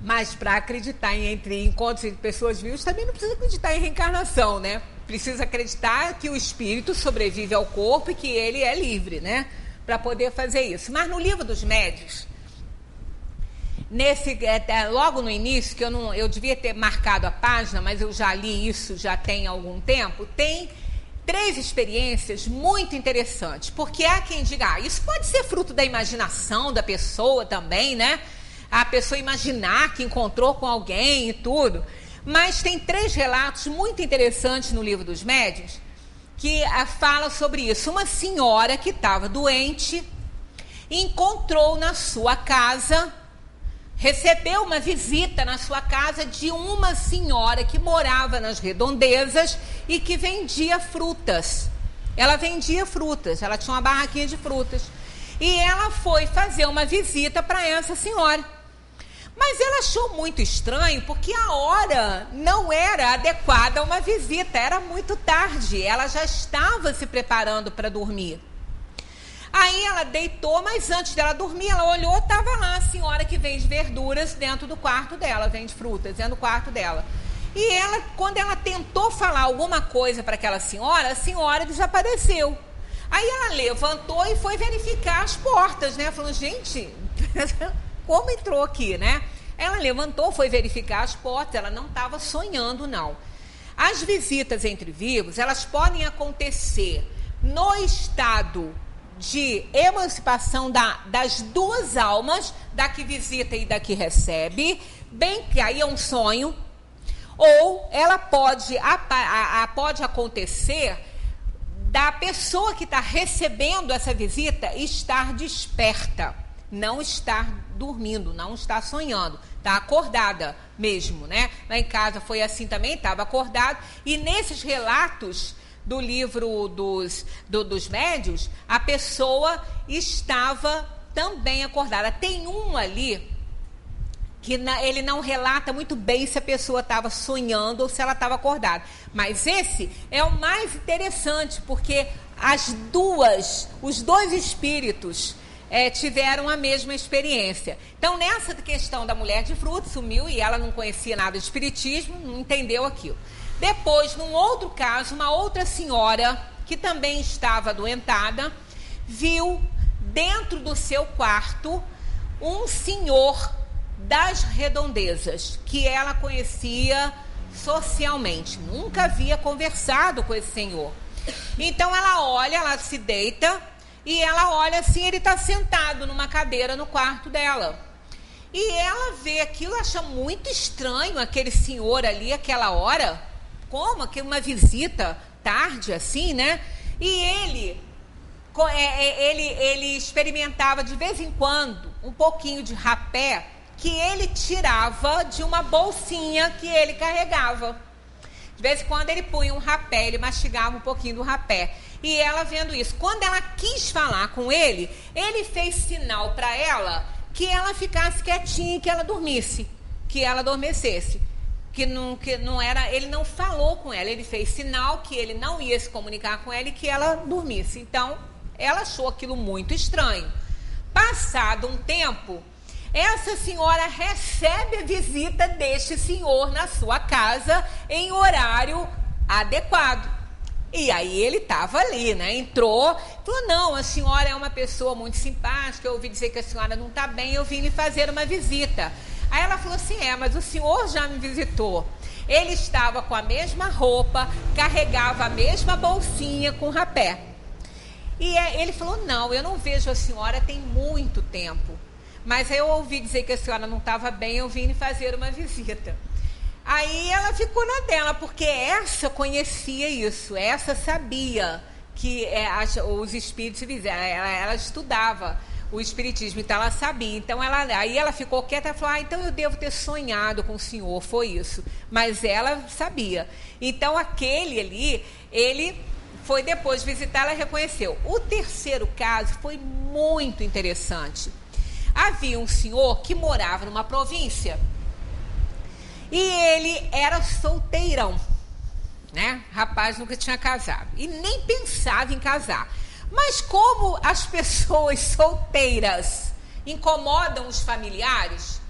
Mas para acreditar entre encontros entre pessoas vivas, também não precisa acreditar em reencarnação, né? Precisa acreditar que o espírito sobrevive ao corpo e que ele é livre, né? Para poder fazer isso. Mas no Livro dos Médiuns, logo no início, que eu devia ter marcado a página, mas eu já li isso já tem algum tempo, tem 3 experiências muito interessantes, porque há quem diga, isso pode ser fruto da imaginação da pessoa também, né? A pessoa imaginar que encontrou com alguém e tudo, mas tem 3 relatos muito interessantes no Livro dos Médiuns, que fala sobre isso. Uma senhora que estava doente, encontrou na sua casa, recebeu uma visita na sua casa de uma senhora que morava nas redondezas e que vendia frutas. Ela vendia frutas, ela tinha uma barraquinha de frutas. E ela foi fazer uma visita para essa senhora. Mas ela achou muito estranho, porque a hora não era adequada a uma visita, era muito tarde, ela já estava se preparando para dormir. Aí ela deitou, mas antes dela dormir, ela olhou, estava lá a senhora que vende verduras dentro do quarto dela, vende frutas dentro do quarto dela. E ela, quando ela tentou falar alguma coisa para aquela senhora, a senhora desapareceu. Aí ela levantou e foi verificar as portas, né? Falou, gente, como entrou aqui, né? Ela levantou, foi verificar as portas, ela não estava sonhando, não. As visitas entre vivos, elas podem acontecer no estado de emancipação das 2 almas, da que visita e da que recebe, bem que aí é um sonho, ou ela pode acontecer da pessoa que está recebendo essa visita estar desperta, não estar dormindo, não estar sonhando, está acordada mesmo, né? Lá em casa foi assim também, estava acordado, e nesses relatos do livro dos médiuns, a pessoa estava também acordada. Tem um ali que ele não relata muito bem se a pessoa estava sonhando ou se ela estava acordada. Mas esse é o mais interessante, porque os 2 espíritos tiveram a mesma experiência. Então, nessa questão da mulher de frutas, sumiu e ela não conhecia nada de espiritismo, não entendeu aquilo. Depois, num outro caso, uma outra senhora, que também estava adoentada, viu dentro do seu quarto um senhor das redondezas, que ela conhecia socialmente. Nunca havia conversado com esse senhor. Então, ela olha, ela se deita, e ela olha assim, ele está sentado numa cadeira no quarto dela. E ela vê aquilo, acha muito estranho aquele senhor ali, aquela hora. Como? Que uma visita tarde, assim, né? E ele experimentava de vez em quando um pouquinho de rapé que ele tirava de uma bolsinha que ele carregava. De vez em quando ele punha um rapé, ele mastigava um pouquinho do rapé. E ela vendo isso. Quando ela quis falar com ele, ele fez sinal para ela que ela ficasse quietinha e que ela dormisse, que ela adormecesse. Que não era, ele não falou com ela, ele fez sinal que ele não ia se comunicar com ela e que ela dormisse. Então, ela achou aquilo muito estranho. Passado um tempo, essa senhora recebe a visita deste senhor na sua casa em horário adequado. E aí ele estava ali, né? Entrou, falou, não, a senhora é uma pessoa muito simpática, eu ouvi dizer que a senhora não está bem, eu vim lhe fazer uma visita. Aí ela falou assim, mas o senhor já me visitou. Ele estava com a mesma roupa, carregava a mesma bolsinha com rapé. E ele falou, não, eu não vejo a senhora tem muito tempo. Mas eu ouvi dizer que a senhora não estava bem, eu vim lhe fazer uma visita. Aí ela ficou na dela, porque essa conhecia isso, essa sabia que os espíritos fizeram, ela estudava o espiritismo, então ela sabia. Então aí ela ficou quieta e falou, então eu devo ter sonhado com o senhor, foi isso. Mas ela sabia. Então aquele ali, ele foi depois visitar, ela reconheceu. O terceiro caso foi muito interessante. Havia um senhor que morava numa província e ele era solteirão, né? Rapaz, nunca tinha casado e nem pensava em casar. Mas como as pessoas solteiras incomodam os familiares,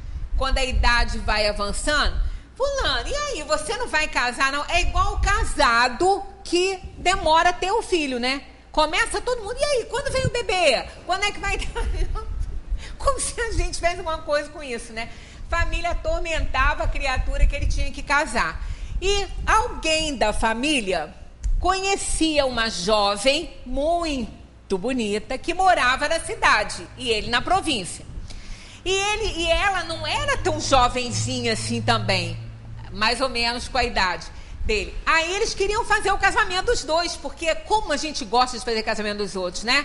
quando a idade vai avançando, fulano, e aí, você não vai casar, não? É igual o casado que demora a ter o filho, né? Começa todo mundo, e aí, quando vem o bebê? Quando é que vai... Como se a gente fizesse uma coisa com isso, né? Família atormentava a criatura que ele tinha que casar. E alguém da família conhecia uma jovem muito bonita que morava na cidade e ele na província. E ela não era tão jovenzinha assim também, mais ou menos com a idade dele. Aí eles queriam fazer o casamento dos dois, porque como a gente gosta de fazer casamento dos outros, né?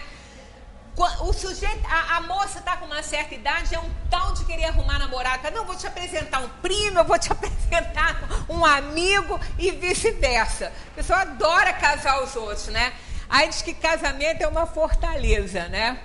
O sujeito, a moça está com uma certa idade, é um tal de querer arrumar namorado. Não, vou te apresentar um primo, eu vou te apresentar um amigo e vice-versa. A pessoa adora casar os outros, né? Aí diz que casamento é uma fortaleza, né?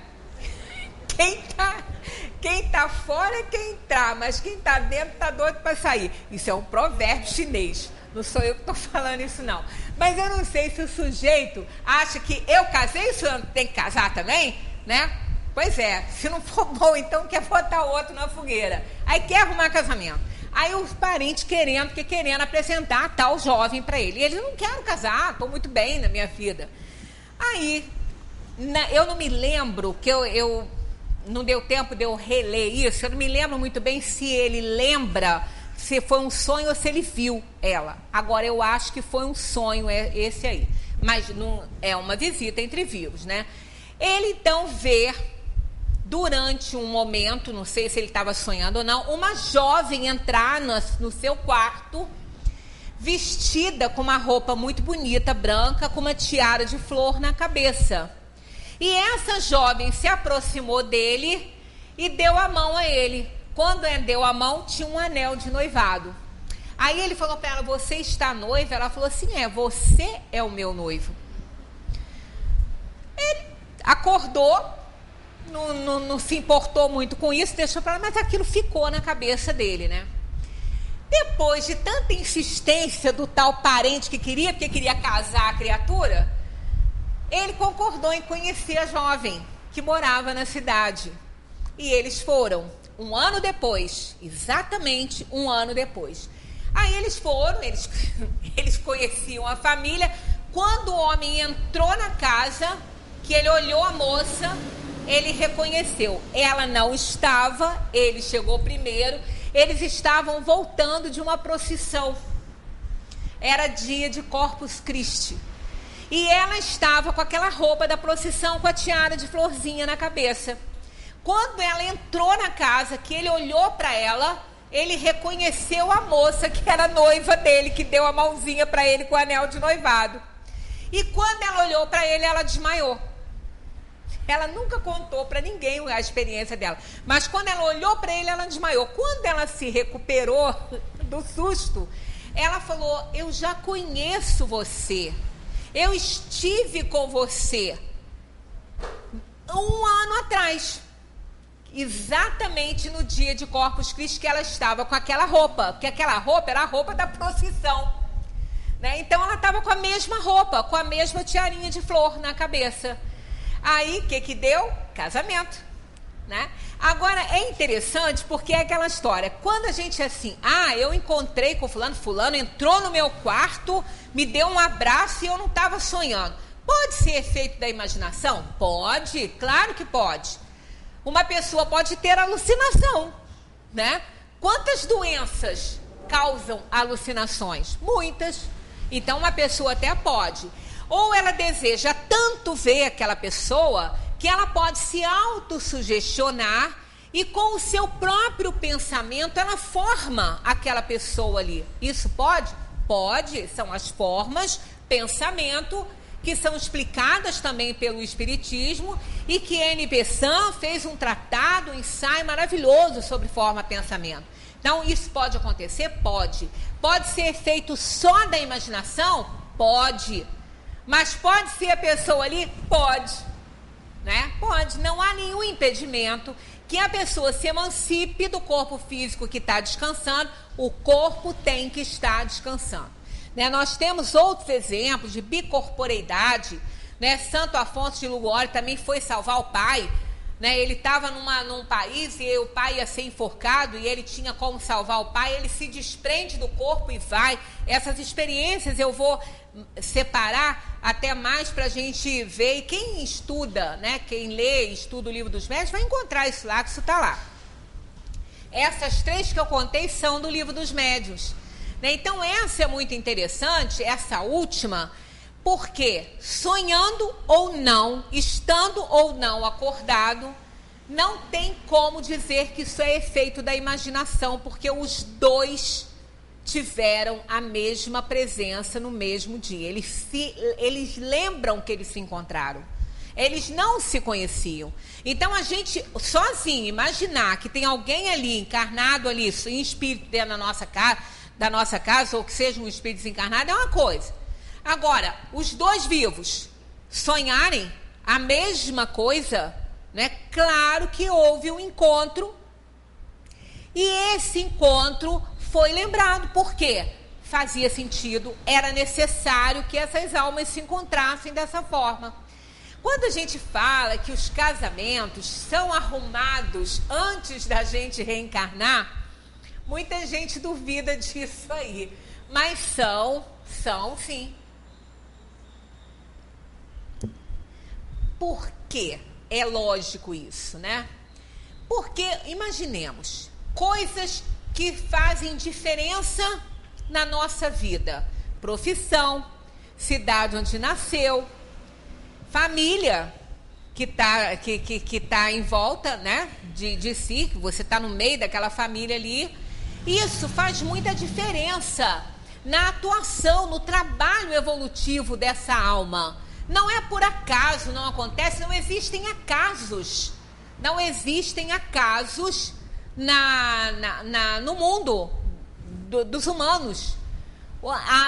Quem tá fora é quem entrar, mas quem tá dentro tá doido para sair. Isso é um provérbio chinês. Não sou eu que estou falando isso, não. Mas eu não sei se o sujeito acha que eu casei, isso tem que casar também, né? Pois é, se não for bom, então quer botar outro na fogueira. Aí quer arrumar casamento. Aí os parentes querendo apresentar a tal jovem para ele. E ele, não quero casar, estou muito bem na minha vida. Aí, eu não me lembro, que eu não deu tempo de eu reler isso, eu não me lembro muito bem se ele lembra, se foi um sonho ou se ele viu ela. Agora, eu acho que foi um sonho esse aí. Mas não é uma visita entre vivos, né? Ele, então, vê, durante um momento, não sei se ele estava sonhando ou não, uma jovem entrar no seu quarto, vestida com uma roupa muito bonita, branca, com uma tiara de flor na cabeça. E essa jovem se aproximou dele e deu a mão a ele. Quando deu a mão, tinha um anel de noivado. Aí ele falou para ela, você está noiva? Ela falou assim, você é o meu noivo. Ele acordou, não se importou muito com isso, deixou para ela, mas aquilo ficou na cabeça dele, né? Depois de tanta insistência do tal parente que queria, porque queria casar a criatura, ele concordou em conhecer a jovem que morava na cidade. E eles foram, um ano depois, exatamente um ano depois. Aí eles foram, eles conheciam a família. Quando o homem entrou na casa, que ele olhou a moça, ele reconheceu. Ela não estava, ele chegou primeiro. Eles estavam voltando de uma procissão. Era dia de Corpus Christi. E ela estava com aquela roupa da procissão, com a tiara de florzinha na cabeça. Quando ela entrou na casa, que ele olhou para ela, ele reconheceu a moça que era noiva dele, que deu a mãozinha para ele com o anel de noivado. E quando ela olhou para ele, ela desmaiou. Ela nunca contou para ninguém a experiência dela. Mas quando ela olhou para ele, ela desmaiou. Quando ela se recuperou do susto, ela falou, eu já conheço você. Eu estive com você um ano atrás. Exatamente no dia de Corpus Christi que ela estava com aquela roupa. Porque aquela roupa era a roupa da procissão. Né? Então ela estava com a mesma roupa, com a mesma tiarinha de flor na cabeça. Aí, o que deu? Casamento, né? Agora, é interessante porque é aquela história. Quando a gente é assim, eu encontrei com fulano entrou no meu quarto, me deu um abraço e eu não estava sonhando. Pode ser efeito da imaginação? Pode, claro que pode. Uma pessoa pode ter alucinação, né? Quantas doenças causam alucinações? Muitas. Então, uma pessoa até pode. Ou ela deseja tanto ver aquela pessoa que ela pode se autossugestionar e com o seu próprio pensamento ela forma aquela pessoa ali. Isso pode? Pode. São as formas, pensamento, que são explicadas também pelo Espiritismo e que a N.P. San fez um tratado, um ensaio maravilhoso sobre forma-pensamento. Então, isso pode acontecer? Pode. Pode ser feito só da imaginação? Pode. Mas pode ser a pessoa ali? Pode. Né? Pode. Não há nenhum impedimento que a pessoa se emancipe do corpo físico que está descansando. O corpo tem que estar descansando. Né? Nós temos outros exemplos de bicorporeidade. Né? Santo Afonso de Liguori também foi salvar o pai. né? Ele estava num país e o pai ia ser enforcado e ele tinha como salvar o pai, ele se desprende do corpo e vai. Essas experiências eu vou separar até mais para a gente ver. E quem estuda, né? Quem lê e estuda o Livro dos Médiuns vai encontrar isso lá, que isso está lá. Essas 3 que eu contei são do Livro dos Médiuns, né? Então essa é muito interessante, essa última, porque sonhando ou não, estando ou não acordado, não tem como dizer que isso é efeito da imaginação, porque os 2 tiveram a mesma presença no mesmo dia. Eles lembram que eles se encontraram. Eles não se conheciam. Então, a gente, sozinho, imaginar que tem alguém ali, encarnado ali, em espírito dentro da nossa casa, ou que seja um espírito desencarnado, é uma coisa. Agora, os 2 vivos sonharem a mesma coisa, né? Claro que houve um encontro, e esse encontro foi lembrado. Por quê? Fazia sentido, era necessário que essas almas se encontrassem dessa forma. Quando a gente fala que os casamentos são arrumados antes da gente reencarnar, muita gente duvida disso aí. Mas são sim. Por quê? É lógico isso, né? Porque, imaginemos, coisas que fazem diferença na nossa vida. Profissão, cidade onde nasceu, família que tá em volta, né, de si, que você está no meio daquela família ali. Isso faz muita diferença na atuação, no trabalho evolutivo dessa alma. Não é por acaso, não acontece, não existem acasos. Não existem acasos no mundo dos humanos.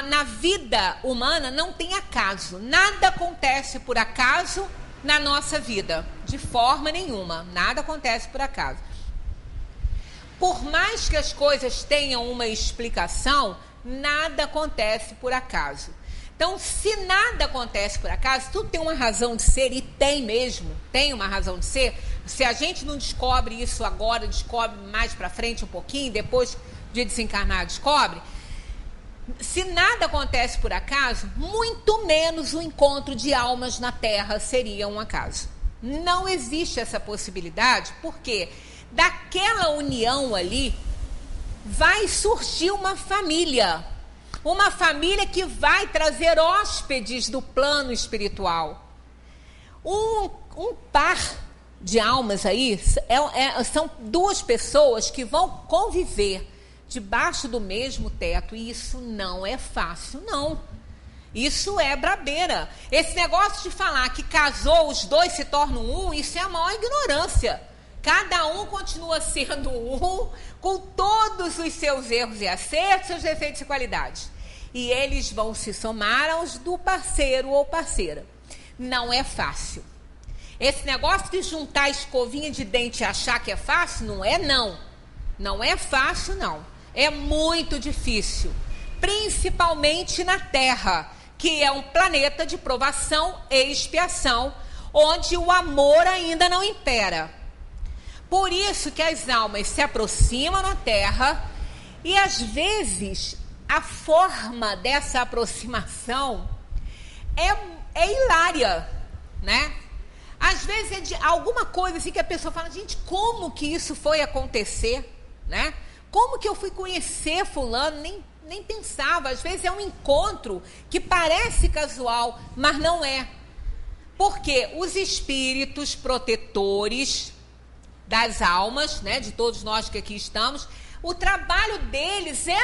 Na vida humana não tem acaso. Nada acontece por acaso na nossa vida. De forma nenhuma. Nada acontece por acaso. Por mais que as coisas tenham uma explicação, nada acontece por acaso. Então, se nada acontece por acaso, tudo tem uma razão de ser, e tem mesmo, tem uma razão de ser. Se a gente não descobre isso agora, descobre mais para frente um pouquinho, depois de desencarnar, descobre. Se nada acontece por acaso, muito menos o encontro de almas na Terra seria um acaso. Não existe essa possibilidade, porque daquela união ali vai surgir uma família que vai trazer hóspedes do plano espiritual. Um par de almas aí são 2 pessoas que vão conviver debaixo do mesmo teto, e isso não é fácil, não. Isso é brabeira. Esse negócio de falar que casou, os 2 se tornam um, isso é a maior ignorância. Cada um continua sendo um, com todos os seus erros e acertos, seus defeitos e qualidades. E eles vão se somar aos do parceiro ou parceira. Não é fácil. Esse negócio de juntar escovinha de dente e achar que é fácil, não é não. Não é fácil, não. É muito difícil, principalmente na Terra, que é um planeta de provação e expiação, onde o amor ainda não impera. Por isso que as almas se aproximam na Terra e, às vezes, a forma dessa aproximação é hilária, né? Às vezes é de alguma coisa assim que a pessoa fala, gente, como que isso foi acontecer, né? Como que eu fui conhecer fulano? Nem pensava. Às vezes é um encontro que parece casual, mas não é. Porque os espíritos protetores das almas, né, de todos nós que aqui estamos, o trabalho deles é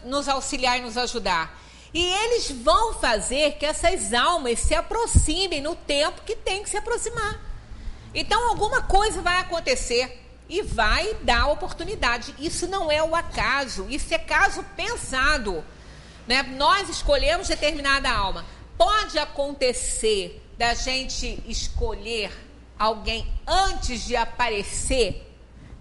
nos auxiliar e nos ajudar. E eles vão fazer que essas almas se aproximem no tempo que tem que se aproximar. Então, alguma coisa vai acontecer e vai dar oportunidade. Isso não é o acaso, isso é caso pensado, né? Nós escolhemos determinada alma. Pode acontecer da gente escolher alguém antes de aparecer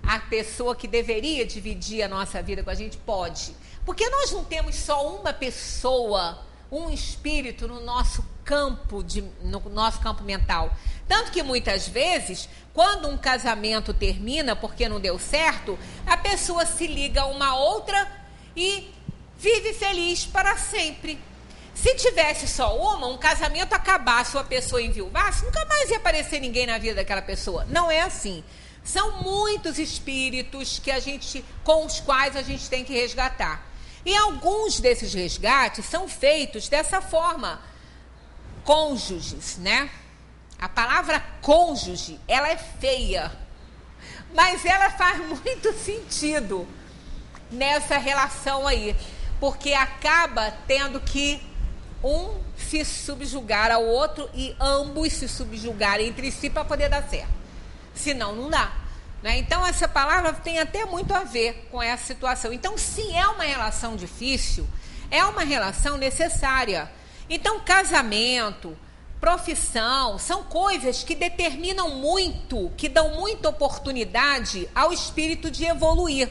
a pessoa que deveria dividir a nossa vida com a gente? Pode. Porque nós não temos só uma pessoa, um espírito no nosso no nosso campo mental. Tanto que muitas vezes, quando um casamento termina porque não deu certo, a pessoa se liga a uma outra e vive feliz para sempre. Se tivesse só um casamento acabasse, uma pessoa enviuvasse, nunca mais ia aparecer ninguém na vida daquela pessoa. Não é assim. São muitos espíritos com os quais a gente tem que resgatar. E alguns desses resgates são feitos dessa forma. Cônjuges, né? A palavra cônjuge, ela é feia, mas ela faz muito sentido nessa relação aí, porque acaba tendo que um se subjugar ao outro e ambos se subjugarem entre si para poder dar certo. Senão, não dá. Né? Então, essa palavra tem até muito a ver com essa situação. Então, se é uma relação difícil, é uma relação necessária. Então, casamento, profissão, são coisas que determinam muito, que dão muita oportunidade ao espírito de evoluir.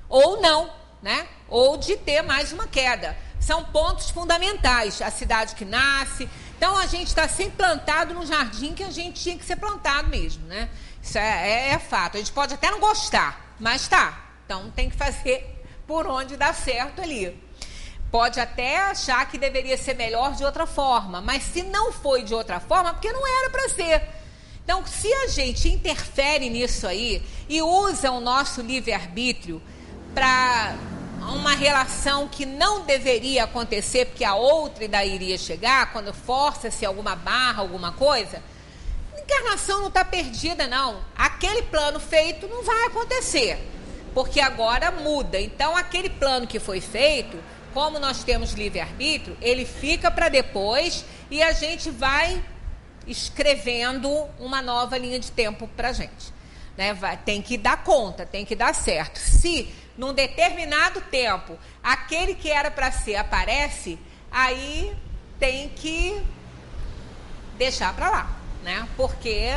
Ou não, né? Ou de ter mais uma queda. São pontos fundamentais. A cidade que nasce. Então, a gente está sempre plantado no jardim que a gente tinha que ser plantado mesmo, né? Isso é fato. A gente pode até não gostar, mas tá. Então, tem que fazer por onde dá certo ali. Pode até achar que deveria ser melhor de outra forma, mas se não foi de outra forma, porque não era para ser. Então, se a gente interfere nisso aí e usa o nosso livre-arbítrio para uma relação que não deveria acontecer, porque a outra ainda iria chegar, quando força-se alguma barra, alguma coisa, a encarnação não está perdida, não. Aquele plano feito não vai acontecer, porque agora muda. Então, aquele plano que foi feito, como nós temos livre-arbítrio, ele fica para depois e a gente vai escrevendo uma nova linha de tempo para a gente. Né? Tem que dar conta, tem que dar certo. Se, num determinado tempo, aquele que era para ser aparece, aí tem que deixar para lá, né? Porque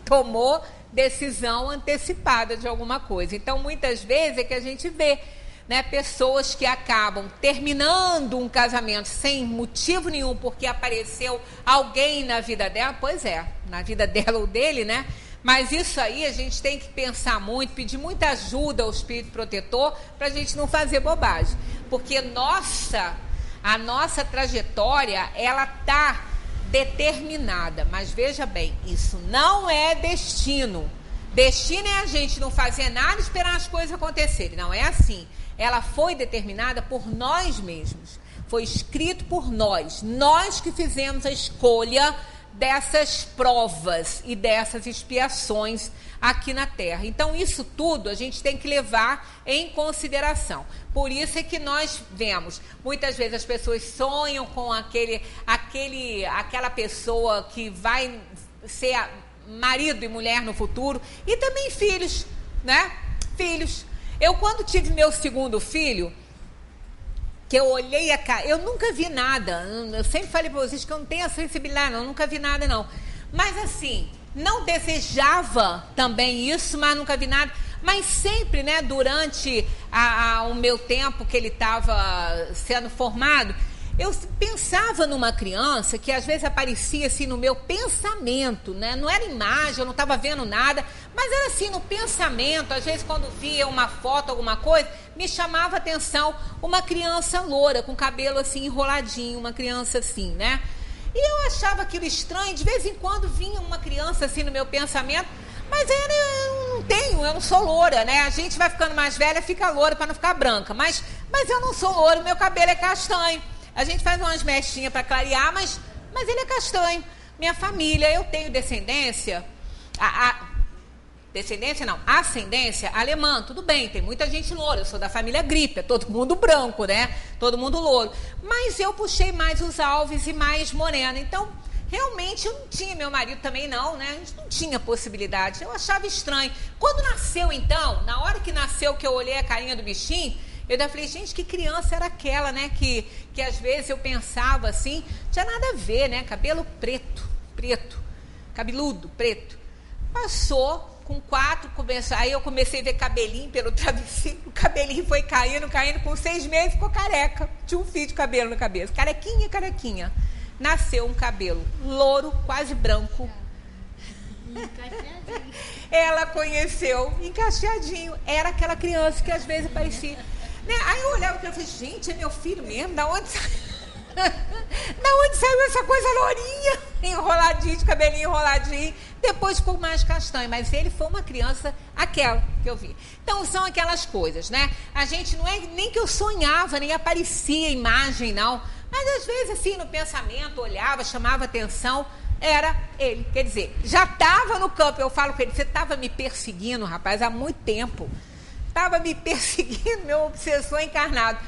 tomou decisão antecipada de alguma coisa. Então, muitas vezes é que a gente vê, né, pessoas que acabam terminando um casamento sem motivo nenhum, porque apareceu alguém na vida dela. Pois é, na vida dela ou dele, né? Mas isso aí a gente tem que pensar muito, pedir muita ajuda ao espírito protetor para a gente não fazer bobagem. Porque a nossa trajetória, ela está determinada. Mas veja bem, isso não é destino. Destino é a gente não fazer nada e esperar as coisas acontecerem. Não é assim. Ela foi determinada por nós mesmos. Foi escrito por nós. Nós que fizemos a escolha dessas provas e dessas expiações aqui na Terra. Então, isso tudo a gente tem que levar em consideração. Por isso é que nós vemos, muitas vezes as pessoas sonham com aquela pessoa que vai ser marido e mulher no futuro, e também filhos, né? Filhos. Eu, quando tive meu segundo filho, que eu olhei a cara, eu nunca vi nada. Eu sempre falei para vocês que eu não tenho a sensibilidade, não, nunca vi nada, não. Mas assim, não desejava também isso, mas nunca vi nada. Mas sempre, né, durante o meu tempo que ele estava sendo formado, eu pensava numa criança que às vezes aparecia assim no meu pensamento, né? Não era imagem, eu não estava vendo nada, mas era assim no pensamento. Às vezes quando via uma foto, alguma coisa, me chamava a atenção uma criança loura, com cabelo assim enroladinho, uma criança assim, né? E eu achava aquilo estranho. De vez em quando vinha uma criança assim no meu pensamento, mas eu não sou loura, né? A gente vai ficando mais velha, fica loura para não ficar branca, mas eu não sou loura, meu cabelo é castanho. A gente faz umas mechinhas para clarear, mas ele é castanho. Minha família, eu tenho descendência, ascendência alemã, tudo bem, tem muita gente loura, eu sou da família Gripe, é todo mundo branco, né? Todo mundo louro. Mas eu puxei mais os alves e mais morena, então realmente eu não tinha, meu marido também não, né? A gente não tinha possibilidade, eu achava estranho. Quando nasceu então, na hora que nasceu, que eu olhei a carinha do bichinho, eu ainda falei, gente, que criança era aquela, né? Que às vezes eu pensava assim, não tinha nada a ver, né? Cabelo preto, cabeludo, preto. Passou com 4, aí eu comecei a ver cabelinho pelo travesseiro, o cabelinho foi caindo, com 6 meses ficou careca. Tinha um fio de cabelo na cabeça, carequinha. nasceu um cabelo louro, quase branco. Ela conheceu encaixadinho. Era aquela criança que às vezes parecia, né? Aí eu olhava e falei, gente, é meu filho mesmo? Da onde saiu essa coisa lourinha, enroladinho, de cabelinho enroladinho? Depois ficou mais castanho, mas ele foi uma criança, aquela que eu vi. Então são aquelas coisas, né? A gente não é nem que eu sonhava, nem aparecia imagem, não. Mas às vezes assim, no pensamento, olhava, chamava atenção, era ele. Quer dizer, já estava no campo. Eu falo com ele, você estava me perseguindo, rapaz, há muito tempo. Estava me perseguindo, meu obsessor encarnado.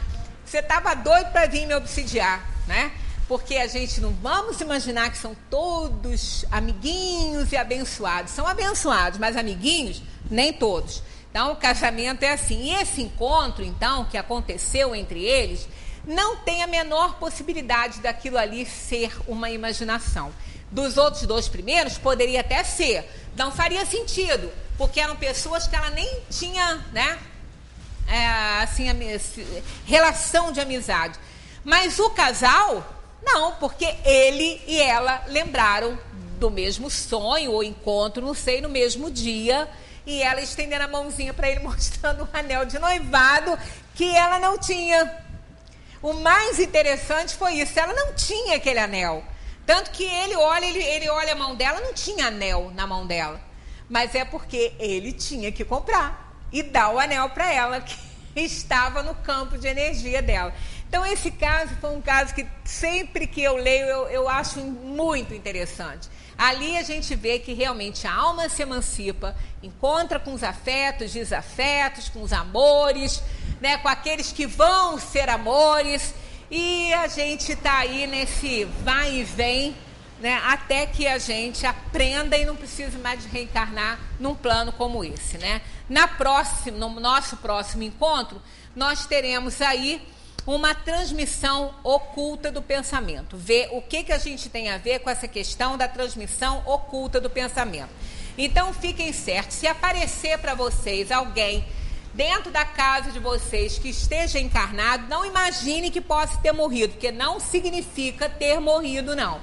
Você estava doido para vir me obsidiar, né? Porque a gente não vamos imaginar que são todos amiguinhos e abençoados. São abençoados, mas amiguinhos, nem todos. Então, o casamento é assim. E esse encontro, então, que aconteceu entre eles, não tem a menor possibilidade daquilo ali ser uma imaginação. Dos outros dois primeiros, poderia até ser. Não faria sentido, porque eram pessoas que ela nem tinha, né? Assim, relação de amizade. Mas o casal, não, porque ele e ela lembraram do mesmo sonho ou encontro, não sei, no mesmo dia, e ela estendendo a mãozinha para ele, mostrando o anel de noivado que ela não tinha. O mais interessante foi isso, ela não tinha aquele anel. Tanto que ele olha a mão dela, não tinha anel na mão dela. Mas é porque ele tinha que comprar e dar o anel para ela, que estava no campo de energia dela. Então, esse caso foi um caso que sempre que eu leio, eu acho muito interessante. Ali a gente vê que realmente a alma se emancipa, encontra com os afetos, desafetos, com os amores, né, com aqueles que vão ser amores, e a gente está aí nesse vai e vem, né, até que a gente aprenda e não precise mais de reencarnar num plano como esse, né? No nosso próximo encontro, nós teremos aí uma transmissão oculta do pensamento. Ver o que a gente tem a ver com essa questão da transmissão oculta do pensamento. Então, fiquem certos, se aparecer para vocês alguém dentro da casa de vocês que esteja encarnado, não imagine que possa ter morrido, porque não significa ter morrido, não.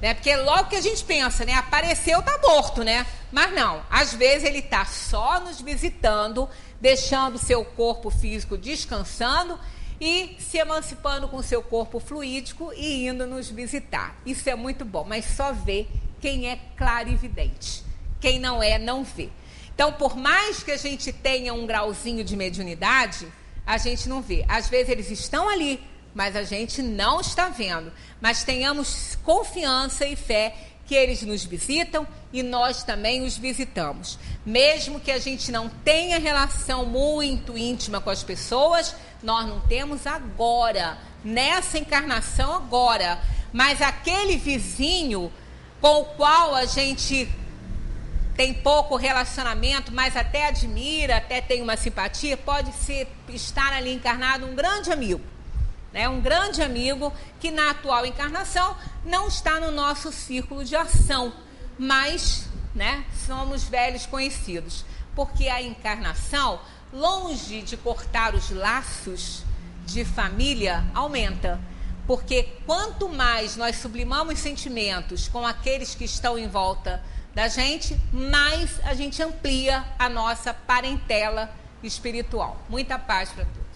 Né? Porque logo que a gente pensa, né? Apareceu, tá morto, né? Mas não, às vezes ele está só nos visitando, deixando seu corpo físico descansando e se emancipando com seu corpo fluídico e indo nos visitar. Isso é muito bom, mas só vê quem é clarividente. Quem não é, não vê. Então, por mais que a gente tenha um grauzinho de mediunidade, a gente não vê. Às vezes eles estão ali, mas a gente não está vendo. Mas tenhamos confiança e fé que eles nos visitam e nós também os visitamos. Mesmo que a gente não tenha relação muito íntima com as pessoas, nós não temos agora, nessa encarnação agora. Mas aquele vizinho com o qual a gente tem pouco relacionamento, mas até admira, até tem uma simpatia, pode estar ali encarnado um grande amigo. Né? Um grande amigo que na atual encarnação não está no nosso círculo de ação, mas, né, somos velhos conhecidos. Porque a encarnação, longe de cortar os laços de família, aumenta. Porque quanto mais nós sublimamos sentimentos com aqueles que estão em volta da gente, mais a gente amplia a nossa parentela espiritual. Muita paz para todos.